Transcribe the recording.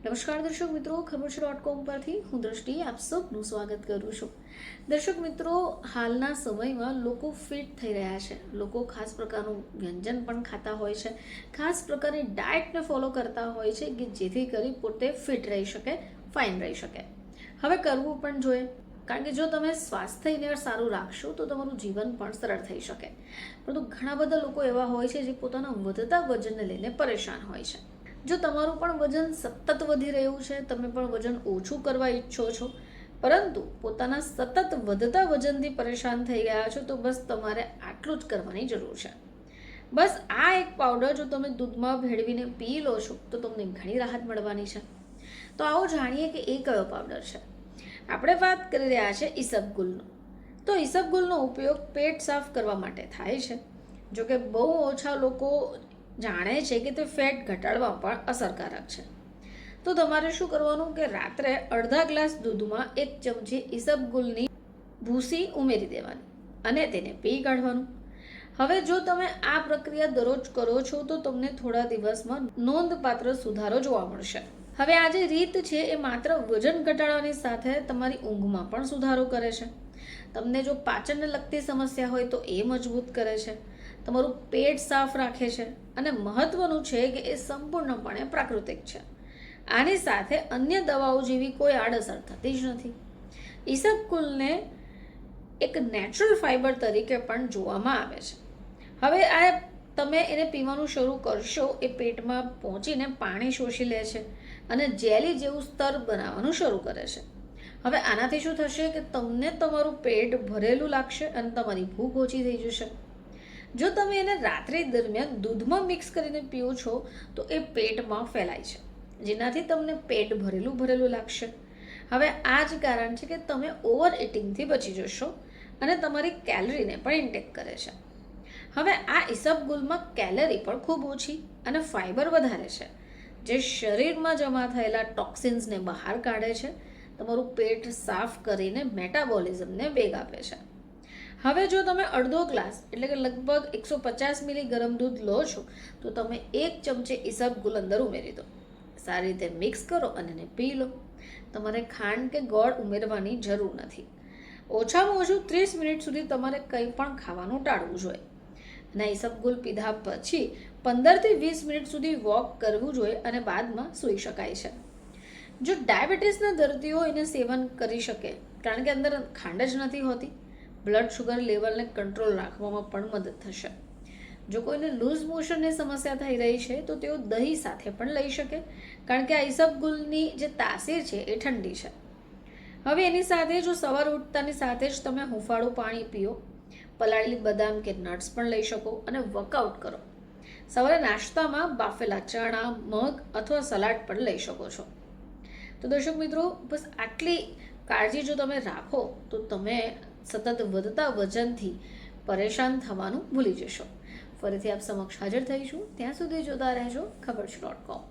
નમસ્કાર દર્શક મિત્રો, ખબર છે .com પરથી હું દ્રષ્ટિ આપ સૌનું સ્વાગત કરું છું. દર્શક મિત્રો, હાલના સમયમાં લોકો ફિટ થઈ રહ્યા છે. લોકો ખાસ પ્રકારનું વ્યંજન પણ ખાતા હોય છે, ખાસ પ્રકારની ડાયટને ફોલો કરતા હોય છે કે જેથી કરી પોતે ફિટ રહી શકે, ફાઇન રહી શકે. હવે કરવું પણ જોઈએ, કારણ કે જો તમે સ્વાસ્થ્યને સારું રાખશો તો તમારું જીવન પણ સરળ થઈ શકે. પરંતુ ઘણા બધા લોકો એવા હોય છે જે પોતાના વધતા વજનને લઈને પરેશાન હોય છે. જો તમારું પણ વજન સતત વધી રહ્યું છે, તમે પણ વજન ઓછું કરવા ઈચ્છો છો, પરંતુ પોતાના સતત વધતા વજનથી પરેશાન થઈ ગયા છો, તો બસ તમારે આટલું જ કરવાની જરૂર છે. બસ આ એક પાવડર જો તમે દૂધમાં ભેળવીને પી લો છો તો તમને ઘણી રાહત મળવાની છે. તો આવો જાણીએ કે એ કયો પાવડર છે. આપણે વાત કરી રહ્યા છે ઈસબગુલનો. તો ઈસબગુલનો ઉપયોગ પેટ સાફ કરવા માટે થાય છે. જો કે બહુ ઓછા લોકો જાણે છે કે તે ફેટ ઘટાડવા પણ અસરકારક છે. તો તમારે શું કરવાનું કે રાત્રે અડધા ગ્લાસ દૂધમાં 1 ચમચી ઈસબગુલની ભૂસી ઉમેરી દેવાની અને તેને પી કાઢવાનું. હવે જો તમે આ પ્રક્રિયા દરરોજ કરો છો તો તમને થોડા દિવસમાં નોંધપાત્ર સુધારો જોવા મળશે. હવે આ જે રીત છે એ માત્ર વજન ઘટાડવાની સાથે તમારી ઊંઘમાં પણ સુધારો કરે છે. તમને જો પાચનને લગતી સમસ્યા હોય તો એ મજબૂત કરે છે, તમારું પેટ સાફ રાખે છે અને મહત્વનું છે કે એ સંપૂર્ણપણે પ્રાકૃતિક છે. આની સાથે અન્ય દવાઓ જેવી કોઈ આડઅસર થતી જ નથી. ઈસબગુલને એક નેચરલ ફાઇબર તરીકે પણ જોવામાં આવે છે. હવે આ તમે એને પીવાનું શરૂ કરશો, એ પેટમાં પહોંચીને પાણી શોષી લે છે અને જેલી જેવું સ્તર બનાવવાનું શરૂ કરે છે. હવે આનાથી શું થશે કે તમને તમારું પેટ ભરેલું લાગશે અને તમારી ભૂખ ઓછી થઈ જશે. જો તમે એને રાત્રિ દરમિયાન દૂધમાં મિક્સ કરીને પીઓ છો તો એ પેટમાં ફેલાય છે, જેનાથી તમને પેટ ભરેલું ભરેલું લાગશે. હવે આ જ કારણ છે કે તમે ઓવર ઇટિંગથી બચી જશો અને તમારી કેલરીને પણ ઇન્ટેક કરે છે. હવે આ ઈસબગુલમાં કેલરી પણ ખૂબ ઓછી અને ફાઇબર વધારે છે, જે શરીરમાં જમા થયેલા ટોક્સિન્સને બહાર કાઢે છે, તમારું પેટ સાફ કરીને મેટાબોલિઝમને વેગ આપે છે. હવે જો તમે અડધો ગ્લાસ એટલે કે લગભગ 150 મિલી ગરમ દૂધ લો છો તો તમે 1 ચમચી ઈસબગુલ અંદર ઉમેરી દો. સારી રીતે મિક્સ કરો અને એને પી લો. તમારે ખાંડ કે ગોળ ઉમેરવાની જરૂર નથી. ઓછામાં ઓછું 30 મિનિટ સુધી તમારે કંઈ પણ ખાવાનું ટાળવું જોઈએ. અને ઈસબગુલ પીધા પછી 15થી 20 મિનિટ સુધી વોક કરવું જોઈએ અને બાદમાં સૂઈ શકાય છે. જો ડાયાબિટીસના દર્દીઓ એને સેવન કરી શકે, કારણ કે અંદર ખાંડ જ નથી હોતી. બ્લડ શુગર લેવલને કંટ્રોલ રાખવામાં પણ મદદ થશે. જો કોઈને લૂઝ મોશનની સમસ્યા થઈ રહી છે તો તેઓ દહીં સાથે પણ લઈ શકે, કારણ કે આ ઈસબગુલની જે તાસીર છે એ ઠંડી છે. હવે એની સાથે જો સવારે ઉઠતાની સાથે જ તમે હુંફાળું પાણી પીઓ, પલાળેલી બદામ કે નટ્સ પણ લઈ શકો અને વર્કઆઉટ કરો. સવારે નાસ્તામાં બાફેલા ચણા, મગ અથવા સલાડ પણ લઈ શકો છો. તો દર્શક મિત્રો, બસ આટલી કાળજી જો તમે રાખો તો તમે સતત વધતા વજનથી પરેશાન થવાનું ભૂલી જશો. ફરીથી આપ સમક્ષ હાજર થઈશું. ત્યાં સુધી જોતા રહેજો ખબર છે .com.